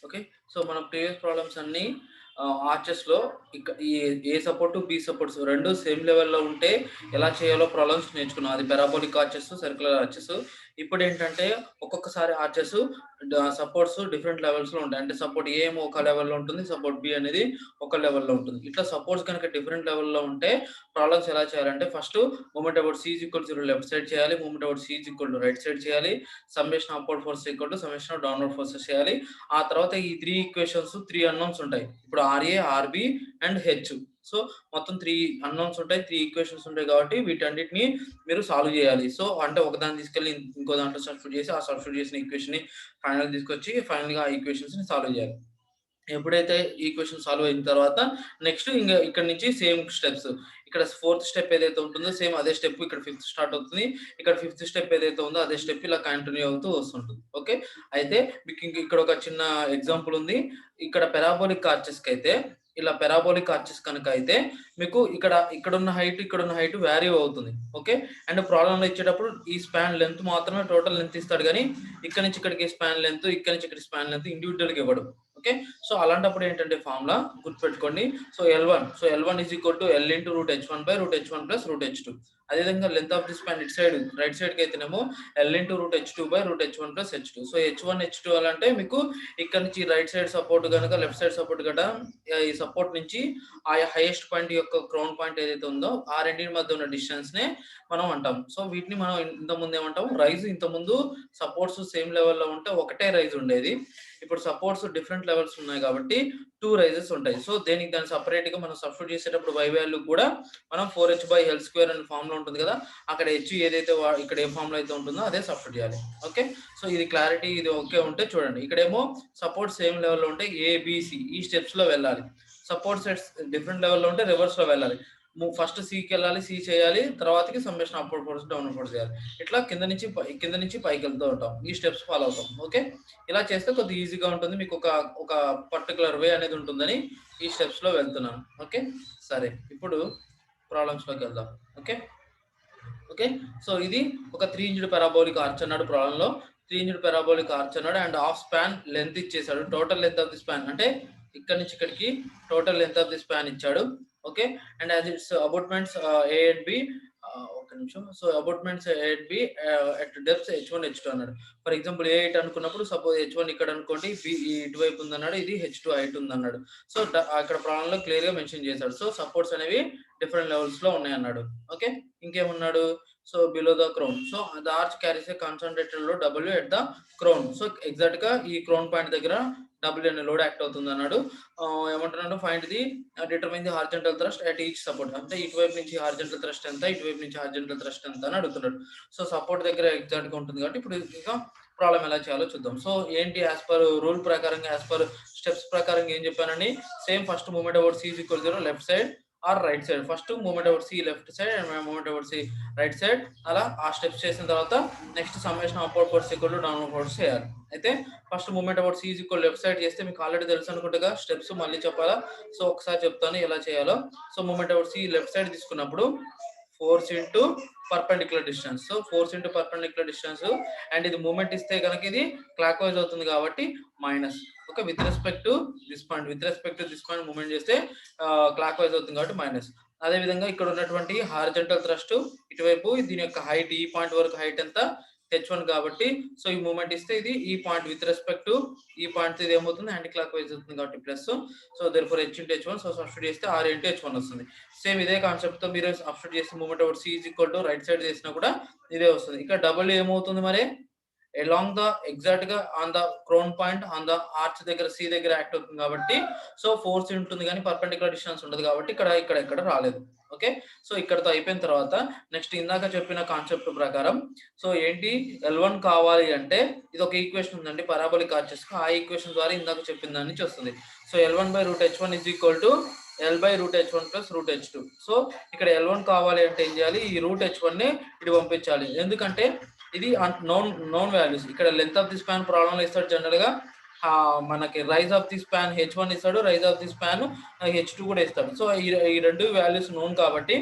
Okay. So, మన previous problems అన్నీ ఆర్చెస్‌లో ఈ ఏ సపోర్ట్, బి సపోర్ట్స్ 2 సేమ్ లెవెల్‌లో ఉంటే ఎలా చేయాలో ప్రాబ్లమ్స్ నేర్చుకున్నాం. అది పారాబోలిక్ ఆర్చెస్, సర్క్యులర్ ఆర్చెస్. ఇప్పుడేంటంటే ఒక్కొక్కసారి ఆర్చెస్ సపోర్ట్స్ డిఫరెంట్ లెవెల్స్‌లో ఉంటాయి. అంటే సపోర్ట్ ఏ ఏమో ఒక లెవెల్‌లో ఉంటుంది. సపోర్ట్ బి అనేది ఒక లెవెల్‌లో ఉంటుంది. ఇట్లా సపోర్ట్స్ గనుక డిఫరెంట్ లెవెల్‌లో ఉంటే ప్రాబ్లమ్స్ ఎలా చేయాలంటే first movement about C is equal to 0 left side చేయాలి. Movement about C is equal to right side చేయాలి. Summation upward force equal to summation of downward forces చేయాలి. ఆ తర్వాత ఈ 3 ఈక్వేషన్స్ 3 అన్నోన్స్ ఉంటాయి. ఇప్పుడు R A, R B and H. So, మొత్తం 3 unknowns ఉంటాయి. 3 ఈక్వేషన్స్ ఉంటాయి కాబట్టి వీటన్నిటిని మీరు సాల్వ్ చేయాలి. సో, అంటే ఒకదాన్ని తీసుకెళ్ళి ఇంకో దాంట్లో సబ్స్టిట్యూట్ చేసి, ఆ సబ్స్టిట్యూట్ చేసిన ఈక్వేషన్‌ని ఫైనల్‌గా తీసుకొచ్చి ఫైనల్‌గా ఆ ఈక్వేషన్స్‌ని సాల్వ్ చేయాలి. ఎప్పుడైతే ఈక్వేషన్ సాల్వ్ అయిన తర్వాత నెక్స్ట్ ఇక్కడ నుంచి సేమ్ స్టెప్స్. ఇక్కడ ఫోర్త్ స్టెప్ ఏదైతే ఉంటుందో సేమ్ అదే స్టెప్ ఇక్కడ ఫిఫ్త్ స్టార్ట్ అవుతుంది. ఇక్కడ ఫిఫ్త్ స్టెప్ ఏదైతే ఉందో అదే స్టెప్ ఇలా కంటిన్యూ అవుతూ వస్తుంటుంది. ఓకే. అయితే మీకు ఇక్కడ ఒక చిన్న ఎగ్జాంపుల్ ఉంది. ఇక్కడ పారాబోలిక్ ఆర్చెస్‌కైతే ఇలా పారాబోలిక్ ఆర్చెస్ కనుక అయితే మీకు ఇక్కడున్న హైట్ వేరీ అవుతుంది. ఓకే. అండ్ ప్రాబ్లమ్‌లో ఇచ్చేటప్పుడు ఈ స్పాన్ లెంత్ మాత్రమే టోటల్ లెంత్ ఇస్తాడు గానీ, ఇక్కడి నుంచి ఇక్కడికి స్పాన్ లెంత్, ఇక్కడి నుంచి ఇక్కడికి స్పాన్ లెంత్ ఇండివిడ్యువల్‌గా ఇవ్వడు. ఓకే. సో, అలాంటప్పుడు ఏంటంటే ఫార్ములా గుర్తుపెట్టుకోండి. So, L1 is equal to L into root H one by root H one plus root H two. అదేవిధంగా లెంత్ ఆఫ్ ది స్పాన్ ఇటు సైడ్ రైట్ సైడ్‌కి అయితేనేమో L into root H two by root H one plus H two. So, H two అంటే మీకు ఇక్కడ నుంచి right side support గనుక left side support గట ఈ సపోర్ట్ నుంచి ఆ హైయెస్ట్ పాయింట్ యొక్క క్రౌన్ పాయింట్ ఏదైతే ఉందో ఆ రెండింటి మధ్య ఉన్న డిస్టెన్స్‌నే మనం అంటాం. సో, వీటిని మనం ఇంతకుముందు ఏమంటాం రైజ్. ఇంతకుముందు సపోర్ట్స్ సేమ్ లెవెల్‌లో ఉంటే ఒకటే రైజ్ ఉండేది. ఇప్పుడు సపోర్ట్స్ డిఫరెంట్ లెవెల్స్ ఉన్నాయి కాబట్టి 2 రైజెస్ ఉంటాయి. సో, దాన్ని సెపరేట్‌గా మనం సబ్స్టిట్యూట్ చేసేటప్పుడు y వాల్యూ కూడా మనం 4h/L² అనే ఫార్ములా ఉంటుంది కదా! అక్కడ h ఏదైతే ఇక్కడ ఏ ఫార్ములా అయితే ఉంటుందో అదే సబ్స్టిట్యూట్ చేయాలి. ఓకే. సో, ఇది క్లారిటీ ఇది ఓకే ఉంటే చూడండి. ఇక్కడేమో సపోర్ట్ సేమ్ లెవెల్‌లో ఉంటే ఏ, బి, సి ఈ స్టెప్స్‌లో వెళ్ళాలి. సపోర్ట్ సెట్స్ డిఫరెంట్ లెవెల్‌లో ఉంటే రివర్స్‌లో వెళ్ళాలి. ఫస్ట్ సికెళ్ళాలి, సి చేయాలి. తర్వాతకి summation upward force, downward force చేయాలి. ఇట్లా కింద నుంచి పైకెళ్తూ ఉంటాం. ఈ స్టెప్స్ ఫాలో అవుతాం. ఓకే. ఇలా చేస్తే కొద్దిగా ఈజీగా ఉంటుంది. మీకు ఒక పర్టిక్యులర్ వే అనేది ఉంటుందని ఈ స్టెప్స్‌లో వెళ్తున్నాను. ఓకే. సరే. ఇప్పుడు ప్రాబ్లమ్స్‌లోకి వెళ్దాం. ఓకే. ఓకే. సో, ఇది ఒక 3 ఇంచ్డ్ పారాబోలిక్ ఆర్చ్ అన్నాడు ప్రాబ్లమ్‌లో. 3 ఇంచ్డ్ పారాబోలిక్ ఆర్చ్ అన్నాడు అండ్ హాఫ్ స్పాన్ లెంత్ ఇచ్చేసాడు. Total length of the span అంటే ఇక్కడి నుంచి ఇక్కడికి total length of the span ఇచ్చాడు. Okay. And as its abutments A and B ఒక్క నిమిషం. So, abutments A and B at depths H one, H two అన్నాడు. For example ఏ8 అనుకున్నప్పుడు సపోజ్ హెచ్1 ఇక్కడ అనుకోండి. బి ఇటువైపు ఉందన్నాడు. ఇది హెచ్2 హైట్ ఉందన్నాడు. సో, అక్కడ ప్రాబ్లమ్‌లో క్లియర్‌గా మెన్షన్ చేశాడు. సో, సపోర్ట్స్ అనేవి డిఫరెంట్ లెవెల్స్‌లో ఉన్నాయన్నాడు. ఓకే. ఇంకేమన్నాడు? So, below the crown. So, the arch carries a concentrated load W at the crown. So, ఎగ్జాక్ట్‌గా ఈ క్రౌన్ పాయింట్ దగ్గర W అనే లోడ్ యాక్ట్ అవుతుందన్నాడు. ఏమంటున్నాడు find the determine the horizontal thrust at each support. అంటే ఇటువైపు నుంచి హారిజాంటల్ థ్రస్ట్ ఎంత, ఇటువైపు నుంచి హారిజాంటల్ థ్రస్ట్ ఎంత అని అడుగుతున్నాడు. సో, సపోర్ట్ దగ్గర ఎగ్జాక్ట్‌గా ఉంటుంది కాబట్టి ఇప్పుడు ఇంకా ప్రాబ్లమ్ ఎలా చేయాలో చూద్దాం. సో, ఏంటి యాస్ పర్ రూల్ ప్రకారంగా యాస్ పర్ స్టెప్స్ ప్రకారంగా ఏం చెప్పానండి? Same first movement about C is equal 0 left side or right side. First movement about C left side and movement about C right side. అలా ఆ steps చేసిన తర్వాత next summation upward force equal to downward force చేయాలి. అయితే first movement about C is equal left side చేస్తే మీకు already తెలుసు అనుకుంటగా steps మళ్ళీ చెప్పాలా? సో, ఒకసారి చెప్తాను ఎలా చేయాలో. So, movement about C left side తీసుకున్నప్పుడు force into perpendicular distance. So, force into perpendicular distance and ఇది మూవ్‌మెంట్ ఇస్తే గనక ఇది క్లాక్ వైస్ అవుతుంది కాబట్టి minus. Okay. With respect to this point movement చేస్తే క్లాక్ వైస్ అవుతుంది కాబట్టి మైనస్. అదే విధంగా ఇక్కడ ఉన్నటువంటి హారిజాంటల్ థ్రస్ట్ ఇటువైపు దీని యొక్క హైట్ ఈ పాయింట్ వరకు హైట్ ఎంత హెచ్1 కాబట్టి సో, ఈ మూవ్‌మెంట్ ఇస్తే ఇది ఈ పాయింట్ విత్ రెస్పెక్ట్ టు ఈ పాయింట్ ఇది ఏమవుతుంది యాంటీ క్లాక్ వైస్ అవుతుంది కాబట్టి plus. So, therefore H into H one so, substitute చేస్తే ఆర్ ఇంటూ హెచ్1 వస్తుంది. సేమ్ ఇదే కాన్సెప్ట్‌తో మీరు సబ్స్టిట్యూట్ చేసి movement about C is equal to right side చేసినా కూడా ఇదే వస్తుంది. ఇక్కడ డబుల్ ఏమవుతుంది మరి? అలాంగ్ ద ఎగ్జాక్ట్‌గా on the crown point on the arch దగ్గర సి దగ్గర యాక్ట్ అవుతుంది కాబట్టి సో, ఫోర్స్ ఉంటుంది గానీ పర్పెండిక్యులర్ డిస్టెన్స్ ఉండదు కాబట్టి ఎక్కడ రాలేదు. ఓకే. సో, ఇక్కడితో అయిపోయిన తర్వాత నెక్స్ట్ ఇందాక చెప్పిన కాన్సెప్ట్ ప్రకారం సో, ఏంటి L1 కావాలి అంటే ఇది ఒక ఈక్వేషన్ ఉందండి పారాబోలిక్ ఆర్చెస్‌కి. ఆ ఈక్వేషన్ ద్వారా ఇందాక చెప్పిన దాని నుంచి వస్తుంది. So, L1/√h1 is equal to L/√h1 plus √h2. So, ఇక్కడ L1 కావాలి అంటే ఏం చేయాలి? ఈ √h1ని ఇటు పంపించాలి. ఎందుకంటే ఇది నోన్ వాల్యూస్. ఇక్కడ లెంత్ ఆఫ్ ది స్పాన్ ప్రాబ్లమ్‌లో ఇస్తాడు జనరల్‌గా. మనకి rise of the span H1 ఇస్తాడు. రైజ్ ఆఫ్ ది స్పాన్ హెచ్2 కూడా ఇస్తాడు. సో, ఈ 2 వాల్యూస్ నోన్ కాబట్టి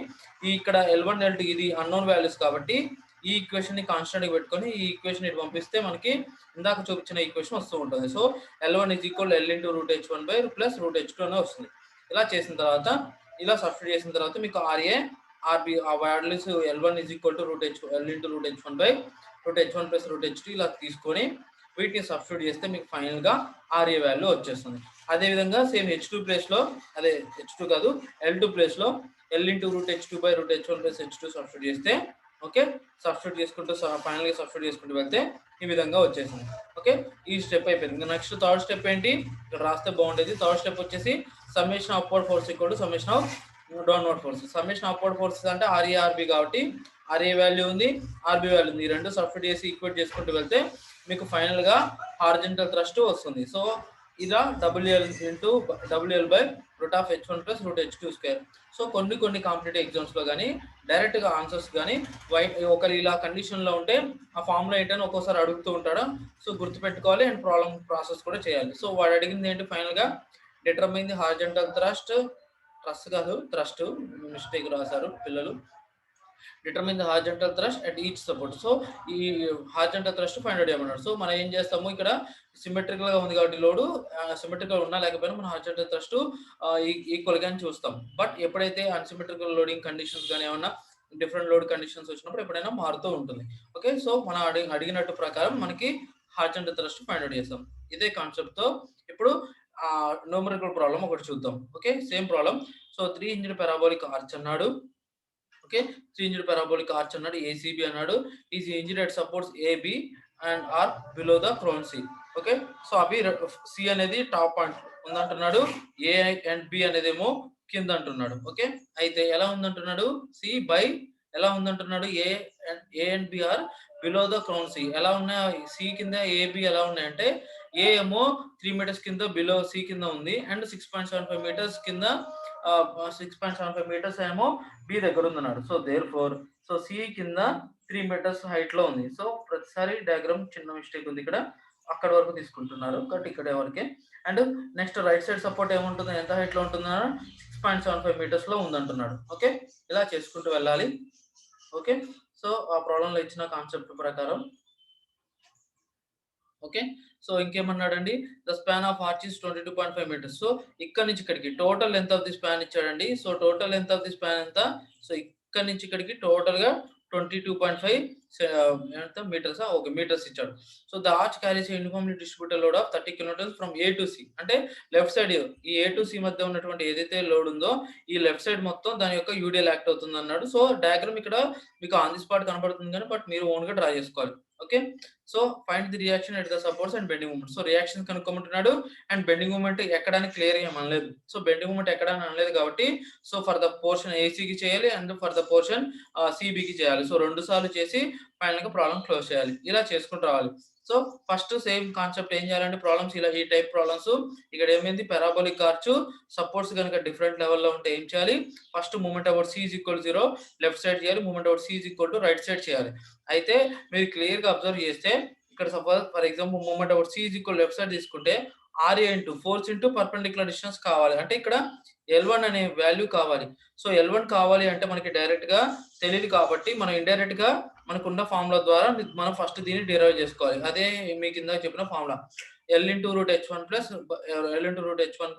ఇక్కడ L1, L2 ఇది అన్నోన్ వాల్యూస్ కాబట్టి ఈ ఈక్వేషన్ ని కాన్స్టెంట్ గా పెట్టుకొని ఈ ఈక్వేషన్ ఇటు పంపిస్తే మనకి ఇందాక చూపించిన ఈక్వేషన్ వస్తూ ఉంటుంది. So L1 = L × √H1 plus √H2 అనే వస్తుంది. ఇలా చేసిన తర్వాత ఇలా సబ్స్టిట్యూట్ చేసిన తర్వాత మీకు RA RB ఆ values L1 = L × √H1 plus √H2 ఇలా తీసుకొని వీటిని సబ్స్టిట్యూట్ చేస్తే మీకు ఫైనల్ గా RA వాల్యూ వచ్చేస్తుంది. అదే విధంగా సేమ్ H2 ప్లేస్ లో అదే H2 కాదు L2 ప్లేస్ లో L × √H2/√H1 plus H2 substitute చేస్తే ఓకే సబ్స్టిట్యూట్ చేసుకుంటూ ఫైనల్ గా సబ్స్టిట్యూట్ చేసుకుంటూ వెళ్తే ఈ విధంగా వచ్చేసింది. ఓకే ఈ స్టెప్ అయిపోయింది. ఇంకా నెక్స్ట్ థర్డ్ స్టెప్ ఏంటి ఇక్కడ రాస్తే బాగుండేది. థర్డ్ స్టెప్ వచ్చేసి summation of upward force = summation of downward force. Summation of upward forces అంటే RA RB కాబట్టి RA వాల్యూ ఉంది RB వాల్యూ ఉంది. ఈ రెండు సబ్స్టిట్యూట్ చేసి ఈక్వేట్ చేసుకుంటూ వెళ్తే మీకు ఫైనల్ గా హారిజంటల్ థ్రస్ట్ వస్తుంది. సో ఇలా WL/√H1 ప్లస్ √H2². సో కొన్ని కాంపిటేటివ్ ఎగ్జామ్స్ లో కానీ డైరెక్ట్ గా ఆన్సర్స్ కానీ ఒకరు ఇలా కండిషన్ లో ఉంటే ఆ ఫార్ములా ఏంటని ఒక్కోసారి అడుగుతూ ఉంటాడు. సో గుర్తుపెట్టుకోవాలి అండ్ ప్రాసెస్ కూడా చేయాలి. సో వాడు అడిగింది ఏంటి ఫైనల్ గా డిటర్మైన్ ది హారిజంటల్ థ్రస్ట్ కాదు థ్రస్ట్ మిస్టేక్ రాశారు పిల్లలు. Determine the horizontal thrust at each support. So ఈ హారిజంటల్ థ్రస్ట్ ఫైండ్ అవుట్ చేయమన్నాడు. సో మనం ఏం చేస్తాము ఇక్కడ సిమెట్రికల్ గా ఉంది కాబట్టి లోడ్ సిమెట్రికల్ ఉన్నా లేకపోయినా మనం హారిజంటల్ థ్రస్ట్ ఈక్వల్ గా చూస్తాం. బట్ ఎప్పుడైతే అన్సిమెట్రికల్ లోడింగ్ కండిషన్స్ కానీ ఏమన్నా డిఫరెంట్ లోడ్ కండిషన్స్ వచ్చినప్పుడు ఎప్పుడైనా మారుతూ ఉంటుంది. ఓకే సో మనం అడిగినట్టు ప్రకారం మనకి హారిజంటల్ థ్రస్ట్ ఫైండ్ అవుట్ చేస్తాం. ఇదే కాన్సెప్ట్ తో ఇప్పుడు న్యూమరికల్ ప్రాబ్లం ఒకటి చూద్దాం. Okay same problem. So 3 hinged parabolic arch అన్నాడు. ఓకే 3 ఇంజ్డ్ పారాబోలిక్ ఆర్చ్ అన్నాడు. ACB అన్నాడు. Is hinged at supports AB and are below the crown C. Okay so అవి C అనేది టాప్ పాయింట్ ఉందంటున్నాడు. A అండ్ B అనేది ఏమో కింద అంటున్నాడు. ఓకే అయితే ఎలా ఉందంటున్నాడు C బై ఎలా ఉందంటున్నాడు A and B are below the crown C. ఎలా ఉన్నాయి C కింద AB ఎలా ఉన్నాయంటే A ఏమో 3 మీటర్స్ కింద బిలో C కింద ఉంది అండ్ 6.75 మీటర్స్ కింద 6.75 మీటర్స్ ఏమో B దగ్గర ఉందన్నాడు. So therefore so C కింద 3 మీటర్స్ హైట్ లో ఉంది. సో ప్రతిసారి డయాగ్రామ్ చిన్న మిస్టేక్ ఉంది ఇక్కడ అక్కడ వరకు తీసుకుంటున్నారు కాబట్టి ఇక్కడ వరకే. And next right side support ఏముంటుంది ఎంత హైట్ లో ఉంటుందా 6.75 మీటర్స్ లో ఉందంటున్నాడు. ఓకే ఇలా చేసుకుంటూ వెళ్ళాలి. ఓకే సో ఆ ప్రాబ్లం లో ఇచ్చిన కాన్సెప్ట్ ప్రకారం ఓకే సో ఇంకేమన్నాడండి the span of arch is 22.5 metres. So ఇక్కడ నుంచి ఇక్కడికి total length of the span ఇచ్చాడండి. So total length of the span ఎంత సో ఇక్కడ నుంచి ఇక్కడికి టోటల్ గా 22.5 మీటర్స్ ఓకే మీటర్స్ ఇచ్చాడు. So the arch carries uniformly distributed load of 30 kilometres from A to C. అంటే లెఫ్ట్ సైడ్ ఈ A to C మధ్య ఉన్నటువంటి ఏదైతే లోడ్ ఉందో ఈ లెఫ్ట్ సైడ్ మొత్తం దాని యొక్క యూడిఎల్ యాక్ట్ అవుతుంది అన్నాడు. సో డయాగ్రామ్ ఇక్కడ మీకు ఆన్ ది స్పాట్ కనబడుతుంది కానీ బట్ మీరు ఓన్ గా డ్రా చేసుకోవాలి. Okay so find the reaction at the supports and bending moment. So reaction కనుక్కోమంటున్నాడు అండ్ బెండింగ్ మూమెంట్ ఎక్కడానికి క్లియర్ గా అనలేదు. సో బెండింగ్ మూమెంట్ ఎక్కడానికి అనలేదు కాబట్టి so for the portion AC కి చేయాలి and for the portion CB కి చేయాలి. సో 2 సార్లు చేసి ఫైనల్ గా ప్రాబ్లం క్లోజ్ చేయాలి. ఇలా చేసుకుంటూ రావాలి. సో ఫస్ట్ సేమ్ కాన్సెప్ట్ ఏం చేయాలంటే ప్రాబ్లమ్స్ ఇలా ఈ టైప్ ప్రాబ్లమ్స్ ఇక్కడ ఏమైంది పారాబోలిక్ ఆర్చ్ సపోర్ట్స్ కనుక డిఫరెంట్ లెవెల్లో ఉంటే ఏం చేయాలి first moment about C = 0 left side చేయాలి. Moment about C = right side చేయాలి. అయితే మీరు క్లియర్ గా అబ్జర్వ్ చేస్తే ఇక్కడ suppose for example moment about C = left side తీసుకుంటే RA × force into perpendicular distance కావాలి. అంటే ఇక్కడ L1 అనే వాల్యూ కావాలి. సో L1 కావాలి అంటే మనకి డైరెక్ట్ గా తెలియదు కాబట్టి మనం ఇండైరెక్ట్ గా మనకున్న ఫార్ములా ద్వారా మనం ఫస్ట్ దీన్ని డిరైవ్ చేసుకోవాలి. అదే మీకు ఇందాక చెప్పిన formula L × √H1 plus L × √H1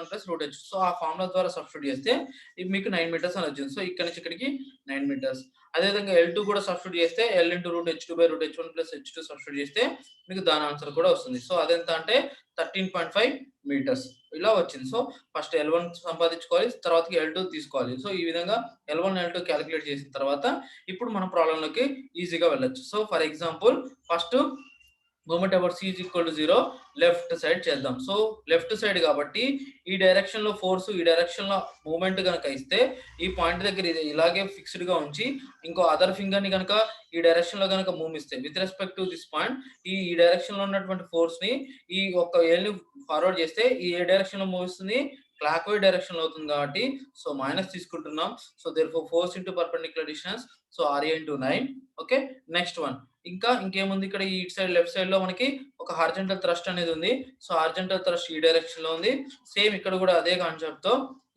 plus √H. So ఆ ఫార్ములా ద్వారా సబ్స్టిట్యూట్ చేస్తే ఇది మీకు 9 మీటర్స్ అని వచ్చింది. సో ఇక్కడ నుంచి ఇక్కడికి 9 మీటర్స్. అదేవిధంగా L2 కూడా సబ్స్టిట్యూట్ చేస్తే L × √H2/√H1 plus H2 substitute చేస్తే మీకు దాని ఆన్సర్ కూడా వస్తుంది. సో అదెంత అంటే 13.5 మీటర్స్ ఇలా వచ్చింది. సో ఫస్ట్ L1 సంపాదించుకోవాలి తర్వాత L2 తీసుకోవాలి. సో ఈ విధంగా L1 L2 క్యాలిక్యులేట్ చేసిన తర్వాత ఇప్పుడు మన ప్రాబ్లం లోకి ఈజీగా వెళ్ళొచ్చు. So for example first moment about C = 0 left side చేద్దాం. సో లెఫ్ట్ సైడ్ కాబట్టి ఈ డైరెక్షన్ లో ఫోర్స్ ఈ డైరెక్షన్ లో మూమెంట్ కనుక ఇస్తే ఈ పాయింట్ దగ్గర ఇది ఇలాగే ఫిక్స్డ్ గా ఉంచి ఇంకో అదర్ ఫింగర్ ని కనుక ఈ డైరెక్షన్ లో కనుక మూవ్ ఇస్తే with respect to this point ఈ డైరెక్షన్ లో ఉన్నటువంటి ఫోర్స్ ని ఈ ఒక్క ఏల్ ని ఫార్వర్డ్ చేస్తే ఈ ఏ డైరెక్షన్ లో మూవ్ ఇస్తుంది క్లాక్ వైజ్ డైరెక్షన్ లో అవుతుంది కాబట్టి సో మైనస్ తీసుకుంటున్నాం. So therefore force into perpendicular distance so R A into 9. Okay. Next one ఇంకేముంది ఇక్కడ ఈ ఇటు సైడ్ లెఫ్ట్ సైడ్ లో మనకి ఒక హారిజాంటల్ థ్రస్ట్ అనేది ఉంది. సో హారిజాంటల్ థ్రస్ట్ ఈ డైరెక్షన్ లో ఉంది. సేమ్ ఇక్కడ కూడా అదే కాన్సెప్ట్ తో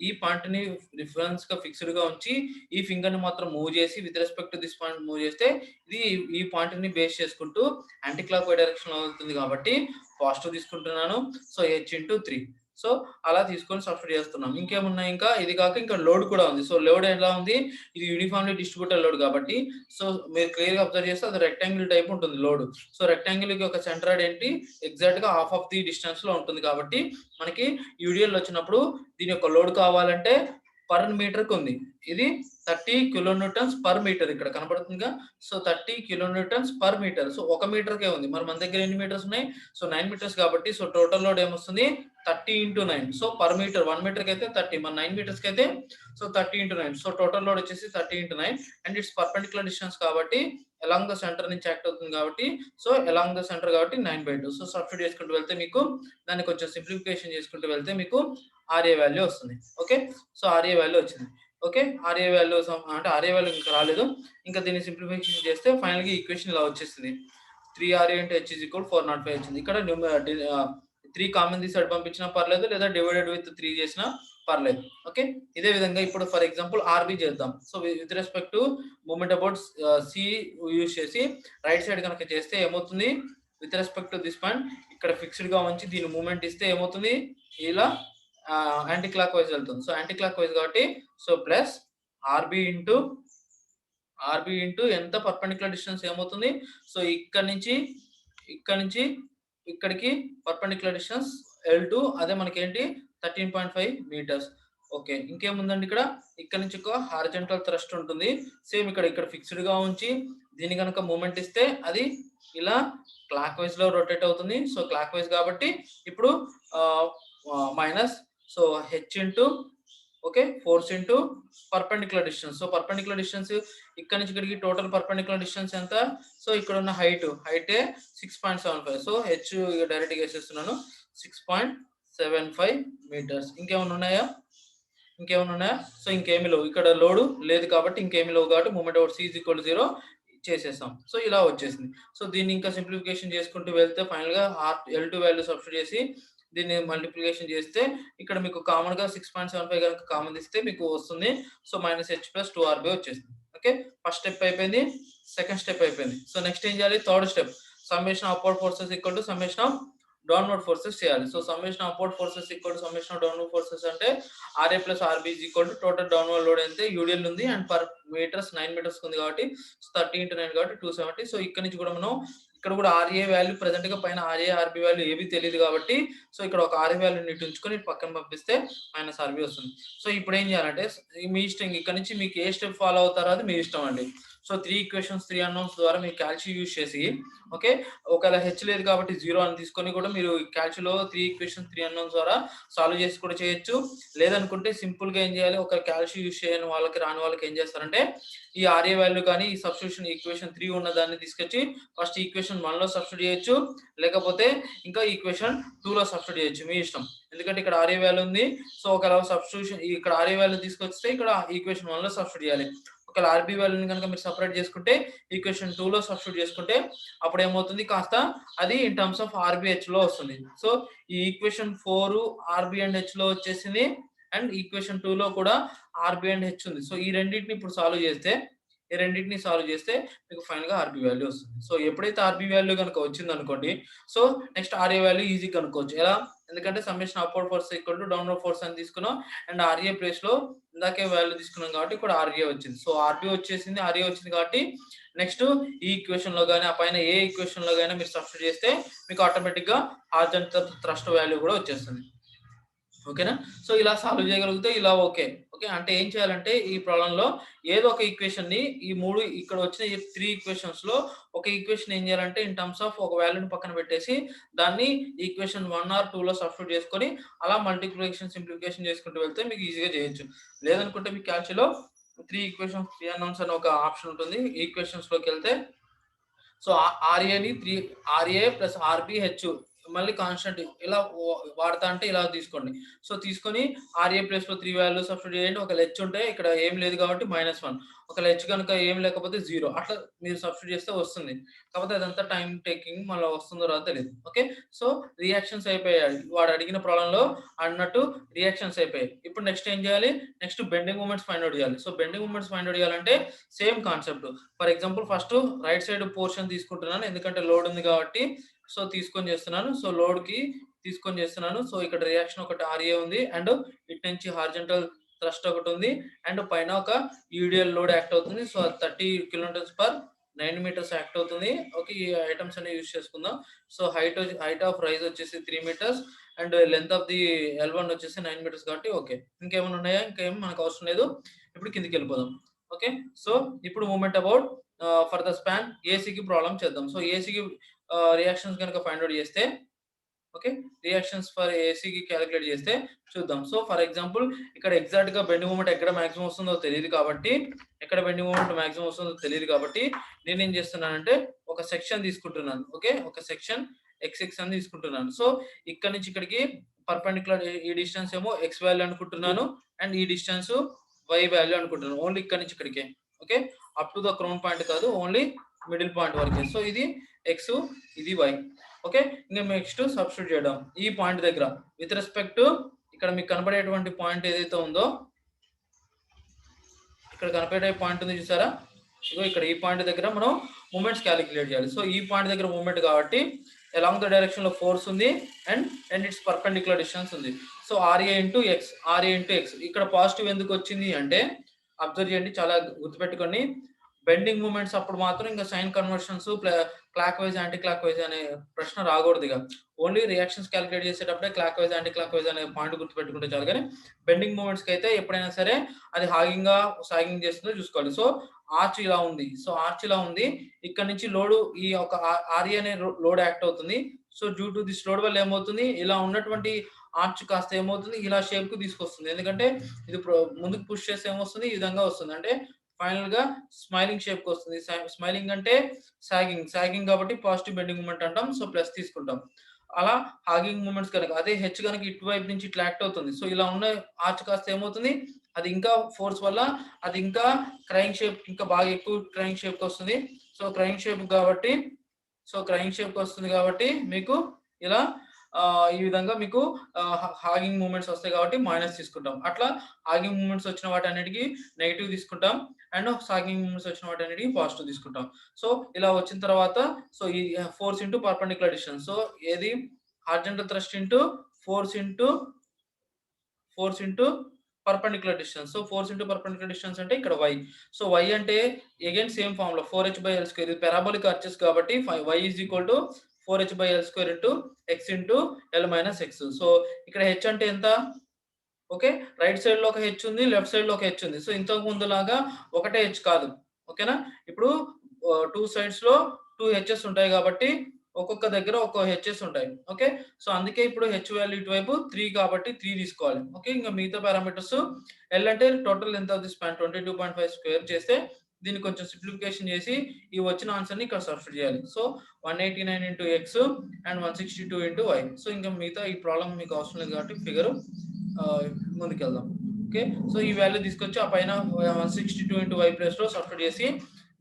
ఈ పాయింట్ ని రిఫరెన్స్ గా ఫిక్స్డ్ గా ఉంచి ఈ ఫింగర్ ని మాత్రం మూవ్ చేసి with respect to this point move చేస్తే ఇది ఈ పాయింట్ ని బేస్ చేసుకుంటూ యాంటీ క్లాక్ వైజ్ డైరెక్షన్ లో అవుతుంది కాబట్టి పాజిటివ్ తీసుకుంటున్నాను. So h into 3. సో అలా తీసుకొని సబ్స్టిట్యూట్ చేస్తున్నాం. ఇంకేమున్నాయి ఇది కాక ఇంకా లోడ్ కూడా ఉంది. సో లోడ్ ఎలా ఉంది, ఇది యూనిఫామ్లీ డిస్ట్రిబ్యూటెడ్ లోడ్ కాబట్టి సో మీరు క్లియర్ గా అబ్జర్వ్ చేస్తే అది రెక్టాంగిల్ టైప్ ఉంటుంది లోడ్. సో రెక్టాంగిల్ కి ఒక సెంట్రాయిడ్ ఏంటి ఎగ్జాక్ట్ గా హాఫ్ ఆఫ్ ది డిస్టెన్స్ లో ఉంటుంది కాబట్టి మనకి యూడిఎల్ వచ్చినప్పుడు దీని యొక్క లోడ్ కావాలంటే పర్ మీటర్ కి ఉంది. ఇది 30 కిలోన్యూటన్స్ పర్ మీటర్ ఇక్కడ కనబడుతుందిగా. So 30 kilonewtons per metre. So 1 metre కే ఉంది. మరి మన దగ్గర ఎన్ని మీటర్స్ ఉన్నాయి? సో 9 మీటర్స్ కాబట్టి సో టోటల్ లోడ్ ఏమొస్తుంది 30 into 9. So per metre 1 metre కి అయితే 30, మన 9 మీటర్స్ కి అయితే so 30 into 9. So total load వచ్చేసి 30 into 9 and its perpendicular distance కాబట్టి అలాంగ్ ద సెంటర్ నుంచి యాక్ట్ అవుతుంది కాబట్టి సో అలాంగ్ ద సెంటర్ కాబట్టి 9/2. సో సబ్స్టిట్యూట్ చేసుకుంటూ వెళ్తే మీకు దాన్ని కొంచెం సింప్లిఫికేషన్ చేసుకుంటూ వెళ్తే మీకు ఆర్ఏ వాల్యూ వస్తుంది. ఓకే. సో ఆర్ఏ వాల్యూ వచ్చింది. ఓకే. ఆర్ఏ వాల్యూ అంటే ఆర్ఏ వాల్యూ ఇంకా రాలేదు. ఇంకా దీన్ని సింప్లిఫికేషన్ చేస్తే ఫైనల్ గా ఈక్వేషన్ ఇలా వచ్చేసింది. 3RA into H is equal 405 వచ్చింది. ఇక్కడ 3 కామన్ తీసి అటు పంపించినా పర్లేదు, లేదా డివైడెడ్ విత్ 3 చేసినా పర్లేదు. ఓకే. ఇదే విధంగా ఇప్పుడు ఫర్ ఎగ్జాంపుల్ ఆర్బి చేద్దాం. So with respect to moment about C use చేసి రైట్ సైడ్ కనుక చేస్తే ఏమవుతుంది, with respect to this point ఇక్కడ ఫిక్స్డ్ గా ఉంచి దీని మూమెంట్ ఇస్తే ఏమవుతుంది, ఇలా యాంటీ క్లాక్ వైజ్ వెళ్తుంది. సో యాంటీ క్లాక్ వైజ్ కాబట్టి సో ప్లస్ ఆర్బి ఇంటూ ఎంత పర్పెండిక్యులర్ డిస్టెన్స్ ఏమవుతుంది, సో ఇక్కడ నుంచి ఇక్కడికి పర్పెండిక్యులర్ డిస్టెన్స్ L2 అదే మనకి ఏంటి 13.5 మీటర్స్. ఓకే. ఇంకేముందండి ఇక్కడ నుంచి ఒక హారిజాంటల్ థ్రస్ట్ ఉంటుంది. సేమ్ ఇక్కడ ఫిక్స్డ్ గా ఉంచి దీని కనుక మూమెంట్ ఇస్తే అది ఇలా క్లాక్ వైజ్ లో రొటేట్ అవుతుంది. సో క్లాక్ వైజ్ కాబట్టి ఇప్పుడు minus so H into okay force into perpendicular distance. So perpendicular distance ఇక్కడ నుంచి ఇక్కడికి టోటల్ పర్పెండిక్యులర్ డిస్టెన్స్ ఎంత, సో ఇక్కడ ఉన్న హైట్ 6.75. సో హెచ్ డైరెక్ట్ గా వేసేస్తున్నాను 6.75 మీటర్స్. ఇంకేమైనా ఉన్నాయా? సో ఇంకేమి లేవు. ఇక్కడ లోడ్ లేదు కాబట్టి ఇంకేమి లేవు కాబట్టి మూమెంట్ ఓవర్ C = 0 చేసేసాం. సో ఇలా వచ్చేసింది. సో దీన్ని ఇంకా సింప్లిఫికేషన్ చేసుకుంటూ వెళ్తే ఫైనల్ గా L2 వాల్యూ సబ్స్టిట్యూట్ చేసి దీన్ని మల్టిప్లికేషన్ చేస్తే ఇక్కడ మీకు కామన్ గా 6.75 కనుక కామన్ తీస్తే మీకు వస్తుంది. సో -H + 2RB వచ్చేసింది. ఓకే. ఫస్ట్ స్టెప్ అయిపోయింది. సెకండ్ స్టెప్ అయిపోయింది. సో నెక్స్ట్ ఏం చేయాలి, third step summation upward forces = summation of downward forces చేయాలి. So summation upward forces = summation of downward forces అంటే RA + RB = total downward load అయితే UDL ఉంది and per metres 9 metres ఉంది కాబట్టి 30 × 9 కాబట్టి 270. సో ఇక్కడ నుంచి కూడా మనం ఇక్కడ కూడా RA వాల్యూ ప్రెజెంట్ గా పైన RA RB వాల్యూ ఏవి తెలియదు కాబట్టి సో ఇక్కడ ఒక RA వాల్యూని ఇటు ఉంచుకొని పక్కన పంపిస్తే -RB వస్తుంది. సో ఇప్పుడు ఏం చేయాలంటే మీ ఇష్టం, ఇక్కడ నుంచి మీకు ఏ స్టెప్ ఫాలో అవుతారో అది మీ ఇష్టం అండి. సో 3 ఈక్వేషన్స్ 3 అన్నోన్స్ ద్వారా మీరు క్యాల్సి యూజ్ చేసి ఓకే ఒకవేళ హెచ్ లేదు కాబట్టి 0 అని తీసుకొని కూడా మీరు క్యాల్సిలో 3 ఈక్వేషన్స్ 3 అన్నోన్స్ ద్వారా సాల్వ్ చేసి కూడా చేయొచ్చు. లేదనుకుంటే సింపుల్ గా ఏం చేయాలి, ఒక క్యాల్సి యూజ్ చేయని వాళ్ళకి రాని వాళ్ళకి ఏం చేస్తారంటే ఈ RA వాల్యూ కానీ ఈ సబ్స్టిట్యూషన్ ఈక్వేషన్ 3 ఉన్న దాన్ని తీసుకొచ్చి ఫస్ట్ ఈక్వేషన్ 1 లో సబ్స్టిట్యూట్ చేయొచ్చు, లేకపోతే ఇంకా ఈక్వేషన్ 2 లో సబ్స్టిట్యూట్ చేయొచ్చు, మీ ఇష్టం. ఎందుకంటే ఇక్కడ RA వాల్యూ ఉంది. సో ఒకవేళ సబ్స్టిట్యూషన్ ఇక్కడ RA వాల్యూ తీసుకొస్తే ఇక్కడ ఈక్వేషన్ 1 లో సబ్స్టిట్యూట్ చేయాలి. ఒకవేళ RB వాల్యూని కనుక మీరు సెపరేట్ చేసుకుంటే ఈక్వేషన్ 2 లో సబ్స్టిట్యూట్ చేసుకుంటే అప్పుడు ఏమవుతుంది, కాస్త అది ఇన్ టర్మ్స్ ఆఫ్ RBH లో వస్తుంది. సో ఈ ఈక్వేషన్ 4 RB అండ్ H లో వచ్చేసింది అండ్ ఈక్వేషన్ 2 లో కూడా RB అండ్ H ఉంది. సో ఈ రెండింటిని ఇప్పుడు సాల్వ్ చేస్తే మీకు ఫైనల్ గా RB వాల్యూ వస్తుంది. సో ఎప్పుడైతే RB వాల్యూ కనుక వచ్చింది అనుకోండి, so next RA value easy కనుక్కోవచ్చు. ఎలా, ఎందుకంటే summation upward force = downward force అని తీసుకున్నాం అండ్ RA ప్లేస్ లో ఇందాకే వాల్యూ తీసుకున్నాం కాబట్టి ఇక్కడ RA వచ్చింది. సో RB వచ్చేసింది, RA వచ్చింది కాబట్టి నెక్స్ట్ ఈ ఈక్వేషన్ లో గానీ ఆ పైన ఏ ఈక్వేషన్ లో గానీ మీరు సబ్స్టిట్యూట్ చేస్తే మీకు ఆటోమేటిక్ గా హారిజాంటల్ థ్రస్ట్ వాల్యూ కూడా వచ్చేస్తుంది. ఓకేనా. సో ఇలా సాల్వ్ చేయగలిగితే ఇలా ఓకే అంటే ఏం చేయాలంటే ఈ ప్రాబ్లం లో ఏదో ఒక ఈక్వేషన్ ని ఈ 3 ఇక్కడ వచ్చిన ఈ 3 ఈక్వేషన్స్ లో ఒక ఈక్వేషన్ ఏం చేయాలంటే ఇన్ టర్మ్స్ ఆఫ్ ఒక వాల్యూని పక్కన పెట్టేసి దాన్ని ఈక్వేషన్ 1 ఆర్ 2 లో సబ్స్టిట్యూట్ చేసుకొని అలా మల్టిప్లికేషన్ సింప్లిఫికేషన్ చేసుకుంటూ వెళ్తే మీకు ఈజీగా చేయొచ్చు. లేదనుకుంటే మీ క్యాల్సిలో 3 ఈక్వేషన్స్ 3 అన్నోన్స్ అని ఒక ఆప్షన్ ఉంటుంది. ఈక్వేషన్స్ లోకి వెళ్తే సో RA + RBH మళ్ళీ కాన్స్టెంట్ ఇలా వాడతా అంటే ఇలా తీసుకోండి. సో, తీసుకొని ఆర్ఏ ప్లేస్‌లో 3 వాల్యూ సబ్స్టిట్యూట్ చేయండి. ఒకవేళ హెచ్ ఉంటే ఇక్కడ ఏం లేదు కాబట్టి -1. ఒకవేళ హెచ్ గనుక ఏం లేకపోతే 0 అట్లా మీరు సబ్స్టిట్యూట్ చేస్తే వస్తుంది. కాకపోతే అదంతా టైమ్ టేకింగ్ మళ్ళా వస్తుందో రాదో తెలీదు. ఓకే. సో, రియాక్షన్స్ అయిపోయాయి. వాడు అడిగిన ప్రాబ్లమ్‌లో అన్నట్టు రియాక్షన్స్ అయిపోయాయి. ఇప్పుడు నెక్స్ట్ ఏం చేయాలి? Next bending moments find out చేయాలి. So, bending moments find out చేయాలంటే same concept. For example first right side portion తీసుకుంటున్నాను. ఎందుకంటే లోడ్ ఉంది కాబట్టి. సో, తీసుకొని చేస్తున్నాను. సో, లోడ్‌కి తీసుకొని చేస్తున్నాను. సో, ఇక్కడ రియాక్షన్ ఒకటి ఆర్ఏ ఉంది. అండ్ ఇటు నుంచి హారిజాంటల్ థ్రస్ట్ ఒకటి ఉంది. అండ్ పైన ఒక యూడిఎల్ లోడ్ యాక్ట్ అవుతుంది. So, 30 kilonewtons per 9 metres act అవుతుంది. ఓకే. ఈ ఐటమ్స్ అన్ని యూజ్ చేసుకుందాం. సో, హైట్ ఆఫ్ రైజ్ వచ్చేసి 3 metres and length of the L1 వచ్చేసి 9 మీటర్స్ కాబట్టి ఓకే. ఇంకేమైనా ఉన్నాయా? ఇంకేం మనకు అవసరం లేదు. ఇప్పుడు కిందకెళ్ళిపోదాం. ఓకే. సో, ఇప్పుడు movement about for the span ఏసీకి ప్రాబ్లమ్ చేద్దాం. సో, ఏసీకి రియాక్షన్స్ గనుక ఫైండ్ ఔట్ చేస్తే ఓకే. రియాక్షన్స్ ఫర్ ఏసీకి కాలిక్యులేట్ చేస్తే చూద్దాం. సో, ఫర్ ఎగ్జాంపుల్ ఇక్కడ ఎగ్జాక్ట్‌గా బెండింగ్ మూవ్‌మెంట్ ఎక్కడ మాక్సిమం వస్తుందో తెలీదు కాబట్టి, ఎక్కడ బెండింగ్ మూవ్‌మెంట్ మాక్సిమం వస్తుందో తెలీదు కాబట్టి, నేనేం చేస్తున్నానంటే ఒక సెక్షన్ తీసుకుంటున్నాను. ఓకే. ఒక సెక్షన్ ఎక్స్ అని తీసుకుంటున్నాను. సో, ఇక్కడి నుంచి ఇక్కడికి పర్పెండిక్యులర్ ఈ డిస్టెన్స్ ఏమో ఎక్స్ వాల్యూ అనుకుంటున్నాను. అండ్ ఈ డిస్టెన్స్ వై వాల్యూ అనుకుంటున్నాను. ఓన్లీ ఇక్కడి నుంచి ఇక్కడికే. Okay. Up to the crown point కాదు. ఓన్లీ మిడిల్ పాయింట్ వరకే. సో, ఇది ఎక్స్, ఇది వై. ఓకే. ఇంక నెక్స్ట్ సబ్స్టిట్యూట్ చేయడం. ఈ పాయింట్ దగ్గర విత్ రెస్పెక్ట్ టు ఇక్కడ మీకు కనపడేటువంటి పాయింట్ ఏదైతే ఉందో, ఇక్కడ కనపడే పాయింట్ ఉంది చూసారా? ఇగో ఇక్కడ ఈ పాయింట్ దగ్గర మనం మూమెంట్స్ కాలిక్యులేట్ చేయాలి. సో, ఈ పాయింట్ దగ్గర మూమెంట్ కాబట్టి అలాంగ్ ద డైరెక్షన్ లో ఫోర్స్ ఉంది అండ్ ఇట్స్ పర్పెండిక్యులర్ డిస్టెన్స్ ఉంది. So, R A into X. ఇక్కడ పాజిటివ్ ఎందుకు వచ్చింది అంటే అబ్జర్వ్ చేయండి, చాలా గుర్తుపెట్టుకోండి. బెండింగ్ మూమెంట్స్ అప్పుడు మాత్రం ఇంకా sign conversions clock wise, anti clock wise అనే ప్రశ్న రాకూడదు ఇక. ఓన్లీ రియాక్షన్స్ కాలిక్యులేట్ చేసేటప్పుడే clock wise, anti clock wise అనే పాయింట్ గుర్తుపెట్టుకుంటే చాలు. కానీ బెండింగ్ మూమెంట్స్‌కి అయితే ఎప్పుడైనా సరే అది సాగింగ్ చేస్తుందో చూసుకోవాలి. సో, ఆర్చ్ ఇలా ఉంది. సో, ఆర్చ్ ఇలా ఉంది. ఇక్కడ నుంచి లోడ్ ఈ ఒక ఆర్ఏ అనే లోడ్ యాక్ట్ అవుతుంది. So, due to this load వల్ల ఏమవుతుంది? ఇలా ఉన్నటువంటి ఆర్చ్ కాస్త ఏమవుతుంది? ఇలా షేప్‌కి తీసుకొస్తుంది. ఎందుకంటే ఇది ముందుకు పుష్ చేస్తే ఏమొస్తుంది? ఈ విధంగా వస్తుంది. అంటే ఫైనల్‌గా స్మైలింగ్ షేప్‌కి వస్తుంది. స్మైలింగ్ అంటే సాగింగ్ కాబట్టి పాజిటివ్ బెండింగ్ మూవ్‌మెంట్ అంటాం. సో, ప్లస్ తీసుకుంటాం. అలా హాగింగ్ మూవ్‌మెంట్స్ గనక అదే హెచ్ గనక ఇటువైపు నుంచి ఇట్లా యాక్ట్ అవుతుంది. సో, ఇలా ఉన్న ఆర్చ్ కాస్త ఏమవుతుంది? అది ఇంకా ఫోర్స్ వల్ల అది ఇంకా క్రయింగ్ షేప్, ఇంకా బాగా ఎక్కువ క్రయింగ్ షేప్‌కొస్తుంది. సో, క్రయింగ్ షేప్ కాబట్టి మీకు ఇలా ఈ విధంగా మీకు హాగింగ్ మూవ్‌మెంట్స్ వస్తాయి కాబట్టి మైనస్ తీసుకుంటాం. అట్లా హాగింగ్ మూవ్‌మెంట్స్ వచ్చిన వాటన్నిటికి నెగెటివ్ తీసుకుంటాం. అండ్ సాగింగ్ మూవ్‌మెంట్స్ వచ్చిన వాటన్నిటికి పాజిటివ్ తీసుకుంటాం. సో, ఇలా వచ్చిన తర్వాత సో, ఈ force into perpendicular distance. So, ఏది horizontal thrust into force into perpendicular distance. So, force into perpendicular distance అంటే ఇక్కడ y. సో, y అంటే అగైన్ సేమ్ ఫార్ములా 4h/L². ఇది పారాబోలిక్ ఆర్చెస్ కాబట్టి y is equal to 4h/L² into x into L minus x. So, ఇక్కడ h అంటే ఎంత? Okay. Right సైడ్‌లో ఒక హెచ్ ఉంది. లెఫ్ట్ సైడ్‌లో ఒక హెచ్ ఉంది. సో, ఇంతకు ముందులాగా ఒకటే హెచ్ కాదు. ఓకేనా? ఇప్పుడు 2 సైడ్స్‌లో 2 హెచెస్ ఉంటాయి కాబట్టి ఒక్కొక్క దగ్గర ఒక్కో హెచెస్ ఉంటాయి. ఓకే. సో, అందుకే ఇప్పుడు హెచ్ వాల్యూ ఇటువైపు 3 కాబట్టి 3 తీసుకోవాలి. ఓకే. ఇంక మిగతా పారామీటర్స్ ఎల్ అంటే total length of the span 22.5 square చేస్తే దీన్ని కొంచెం సింప్లిఫికేషన్ చేసి ఈ వచ్చిన ఆన్సర్‌ని ఇక్కడ సబ్స్టిట్యూట్ చేయాలి. So, 189 into X and 162 into Y. So, ఇంకా మిగతా ఈ ప్రాబ్లమ్ మీకు అవసరం లేదు కాబట్టి ఫిగర్ ముందుకెళ్దాం. ఓకే. సో, ఈ వాల్యూ తీసుకొచ్చి ఆ పైన 162 ఇంటూ వై ప్లేస్‌లో సబ్స్టిట్యూట్ చేసి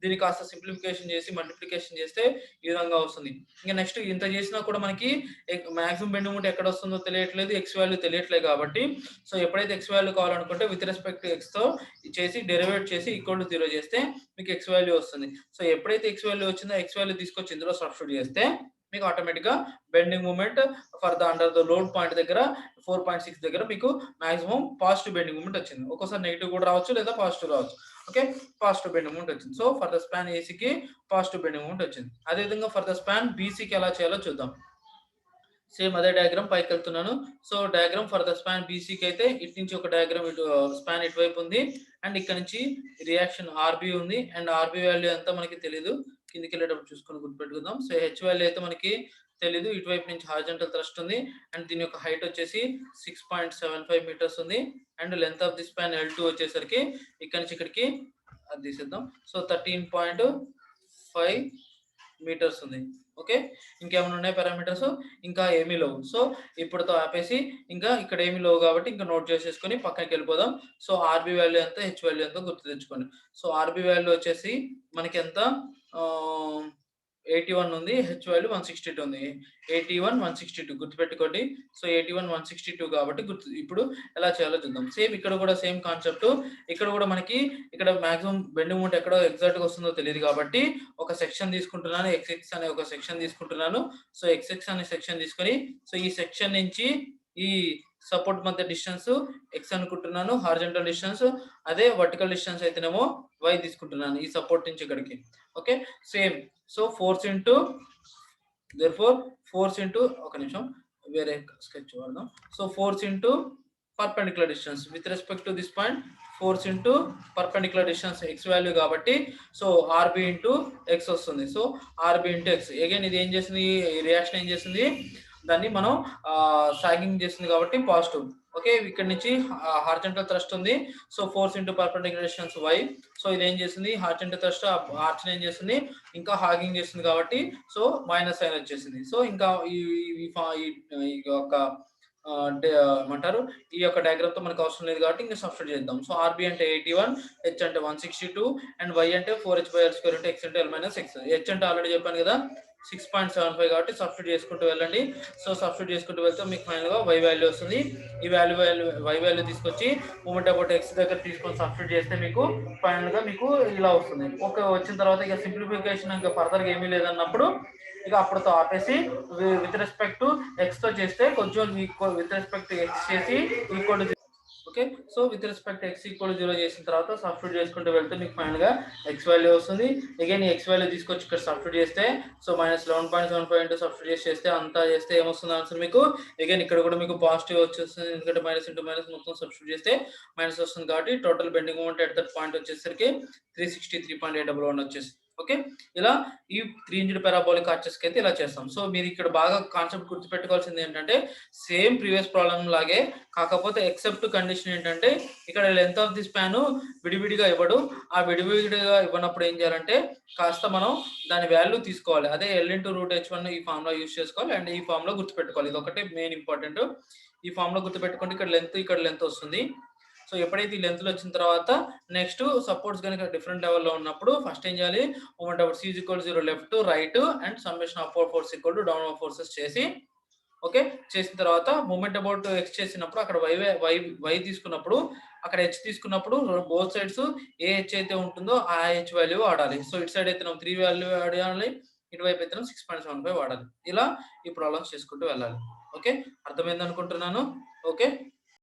దీన్ని కాస్త సింప్లిఫికేషన్ చేసి మల్టిప్లికేషన్ చేస్తే ఈ విధంగా వస్తుంది. ఇంక నెక్స్ట్ ఇంత చేసినా కూడా మనకి మాక్సిమం బెండింగ్ మూమెంట్ ఎక్కడ వస్తుందో తెలియట్లేదు. ఎక్స్ వాల్యూ తెలియట్లేదు కాబట్టి సో, ఎప్పుడైతే ఎక్స్ వాల్యూ కావాలనుకుంటే విత్ రెస్పెక్ట్ టు ఎక్స్‌తో చేసి డెరివేట్ చేసి ఈక్వల్ టు 0 చేస్తే మీకు ఎక్స్ వాల్యూ వస్తుంది. సో, ఎప్పుడైతే ఎక్స్ వాల్యూ వచ్చిందో ఎక్స్ వాల్యూ తీసుకొచ్చి ఇందులో సబ్స్టిట్యూట్ చేస్తే మీకు ఆటోమేటిక్‌గా bending moment for the under the load point దగ్గర 4.6 దగ్గర మీకు మాక్సిమం పాజిటివ్ బెండింగ్ మూమెంట్ వచ్చింది. ఒక్కోసారి నెగెటివ్ కూడా రావచ్చు లేదా పాజిటివ్ రావచ్చు. ఓకే. పాజిటివ్ బెండింగ్ మూమెంట్ వచ్చింది. సో, ఫర్ ద స్పాన్ ఏసీకి పాజిటివ్ బెండింగ్ మూమెంట్ వచ్చింది. అదే విధంగా ఫర్ ద స్పాన్ బీసీకి ఎలా చేయాలో చూద్దాం. సేమ్ అదే డయాగ్రామ్ పైకెళ్తున్నాను. So, diagram for the span బీసీకి అయితే ఇటు నుంచి ఒక డయాగ్రామ్ ఇటు స్పాన్ ఇటువైపు ఉంది. అండ్ ఇక్కడ నుంచి రియాక్షన్ ఆర్బీ ఉంది. అండ్ ఆర్బీ వాల్యూ ఎంత మనకి తెలీదు. కిందకెళ్ళేటప్పుడు చూసుకొని గుర్తుపెట్టుకుందాం. సో, హెచ్ వాల్యూ అయితే మనకి తెలీదు. ఇటువైపు నుంచి హారిజాంటల్ థ్రస్ట్ ఉంది. అండ్ దీని యొక్క హైట్ వచ్చేసి 6.75 మీటర్స్ ఉంది. And length of the span L2 వచ్చేసరికి ఇక్కడ నుంచి ఇక్కడికి అది తీసేద్దాం. సో, 13.5 మీటర్స్ ఉంది. ఓకే. ఇంకేమైనా ఉన్నాయా పారామీటర్స్? ఇంకా ఏమీ లేవు. సో, ఇప్పటితో ఆపేసి ఇంకా ఇక్కడ ఏమి లేవు కాబట్టి ఇంకా నోట్ చేసేసుకొని పక్కకెళ్ళిపోదాం. సో, ఆర్‌బీ వాల్యూ ఎంత? హెచ్ వాల్యూ ఎంతో గుర్తు తెచ్చుకోండి. సో, ఆర్‌బీ వాల్యూ వచ్చేసి మనకెంత ఆహ్, 81 ఉంది. హెచ్ వాల్యూ 162 ఉంది. 81, 162 గుర్తుపెట్టుకోండి. సో, 81, 162 కాబట్టి ఇప్పుడు ఎలా చేయాలో చూద్దాం. సేమ్ ఇక్కడ కూడా సేమ్ కాన్సెప్ట్. ఇక్కడ కూడా మనకి ఇక్కడ మాక్సిమం బెండింగ్ మూమెంట్ ఎక్కడ ఎగ్జాక్ట్‌గా వస్తుందో తెలీదు కాబట్టి ఒక సెక్షన్ తీసుకుంటున్నాను. ఎక్స్ఎక్స్ అనే ఒక సెక్షన్ తీసుకుంటున్నాను. సో, ఎక్స్ఎక్స్ అనే సెక్షన్ తీసుకొని సో, ఈ సెక్షన్ నుంచి ఈ సపోర్ట్ మధ్య డిస్టెన్స్ ఎక్స్ అనుకుంటున్నాను. హారిజాంటల్ డిస్టెన్స్ అదే వర్టికల్ డిస్టెన్స్ అయితేనేమో వై తీసుకుంటున్నాను. ఈ సపోర్ట్ నుంచి ఇక్కడికి. Okay. Same. So, force into therefore force into ఒక నిమిషం వేరే స్కెచ్ వాడదాం. So, force into perpendicular distance with respect to this point force into perpendicular distance X value కాబట్టి సో ఆర్బి ఇంటూ ఎక్స్ వస్తుంది. So RB into X again ఇది ఏం చేసింది reaction ఏం చేసింది దాన్ని మనం సాగింగ్ చేస్తుంది కాబట్టి పాజిటివ్. ఓకే ఇక్కడ నుంచి హార్జెంటల్ థ్రస్ట్ ఉంది. So force into perpendicular distance Y. So ఇది ఏం చేసింది హార్జెంటల్ థ్రస్ట్ ఆర్చ్ ఏం చేస్తుంది ఇంకా హాగింగ్ చేస్తుంది కాబట్టి సో మైనస్ సైన్ వచ్చేసింది. సో ఇంకా ఈ యొక్క ఏమంటారు ఈ యొక్క డయాగ్రామ్ తో మనకు అవసరం లేదు కాబట్టి ఇంకా సబ్స్టిట్యూట్ చేద్దాం. సో ఆర్బి అంటే 81, హెచ్ అంటే 162 అండ్ వై అంటే 4h/l² అంటే ఎక్స్ అంటే l-x. హెచ్ అంటే ఆల్రెడీ చెప్పాను కదా 6.75 కాబట్టి సబ్స్టిట్యూట్ చేసుకుంటూ వెళ్ళండి. సో సబ్స్టిట్యూట్ చేసుకుంటూ వెళ్తే మీకు ఫైనల్ గా వై వాల్యూ వస్తుంది. ఈ వై వాల్యూ తీసుకొచ్చి మూమెంట్ అబౌట్ ఎక్స్ దగ్గర తీసుకొని సబ్స్టిట్యూట్ చేస్తే మీకు ఫైనల్ గా మీకు ఇలా వస్తుంది. ఓకే వచ్చిన తర్వాత ఇక సింప్లిఫికేషన్ ఇంకా ఫర్దర్ గా ఏమీ లేదన్నప్పుడు ఇక అప్పుడుతో ఆపేసి విత్ రెస్పెక్ట్ టు ఎక్స్ తో చేస్తే కొంచెం విత్ రెస్పెక్ట్ టు ఎక్స్ చేసి equal to okay. So with respect X equal 0 చేసిన తర్వాత సబ్స్టిట్యూట్ చేసుకుంటూ వెళ్తే మీకు ఫైనల్ గా ఎక్స్ వాల్యూ వస్తుంది. అగైన్ ఎక్స్ వాల్యూ తీసుకొచ్చి ఇక్కడ సబ్స్టిట్యూట్ చేస్తే సో -11.75 ఇంటూ సబ్స్టిట్యూట్ చేస్తే అంతా చేస్తే ఏమొస్తుంది ఆన్సర్ మీకు అగైన్ ఇక్కడ కూడా మీకు పాజిటివ్ వచ్చేస్తుంది. ఎందుకంటే మైనస్ ఇంటూ మైనస్ మొత్తం సబ్స్టిట్యూట్ చేస్తే మైనస్ వస్తుంది కాబట్టి total bending moment at that point వచ్చేసరికి 363.811 వచ్చేసి ఓకే. ఇలా ఈ 3 ఇంజ్డ్ పారాబోలిక్ ఆర్చెస్ కి అయితే ఇలా చేస్తాం. సో మీరు ఇక్కడ బాగా కాన్సెప్ట్ గుర్తుపెట్టుకోవాల్సింది ఏంటంటే సేమ్ ప్రీవియస్ ప్రాబ్లం లాగే కాకపోతే ఎక్సెప్ట్ కండిషన్ ఏంటంటే ఇక్కడ లెంత్ ఆఫ్ ది స్పాన్ విడివిడిగా ఇవ్వడు. ఆ విడివిడిగా ఇవ్వనప్పుడు ఏం చేయాలంటే కాస్త మనం దాని వాల్యూ తీసుకోవాలి. అదే L/√h1 ఈ ఫార్ములా యూజ్ చేసుకోవాలి అండ్ ఈ ఫార్ములా గుర్తుపెట్టుకోవాలి. ఇది ఒకటే మెయిన్ ఇంపార్టెంట్. ఈ ఫార్ములా గుర్తుపెట్టుకుంటే ఇక్కడ లెంత్ వస్తుంది. సో ఎప్పుడైతే ఈ లెంత్ లో వచ్చిన తర్వాత నెక్స్ట్ సపోర్ట్స్ కనుక డిఫరెంట్ లెవెల్లో ఉన్నప్పుడు ఫస్ట్ ఏం చేయాలి moment about c 0 left right and summation up force equal to down forces చేసి ఓకే చేసిన తర్వాత మూమెంట్ అబౌట్ ఎక్స్ చేసినప్పుడు అక్కడ వై తీసుకున్నప్పుడు అక్కడ హెచ్ తీసుకున్నప్పుడు బోత్ సైడ్స్ ఏ హెచ్ అయితే ఉంటుందో ఆ హెచ్ వాల్యూ వాడాలి. సో ఇటు సైడ్ అయితే 3 వాల్యూ వాడాలి ఇటువైపు అయితే 6.75 వాడాలి. ఇలా ఈ ప్రాబ్లమ్స్ చేసుకుంటూ వెళ్ళాలి. ఓకే అర్థమైంది అనుకుంటున్నాను. ఓకే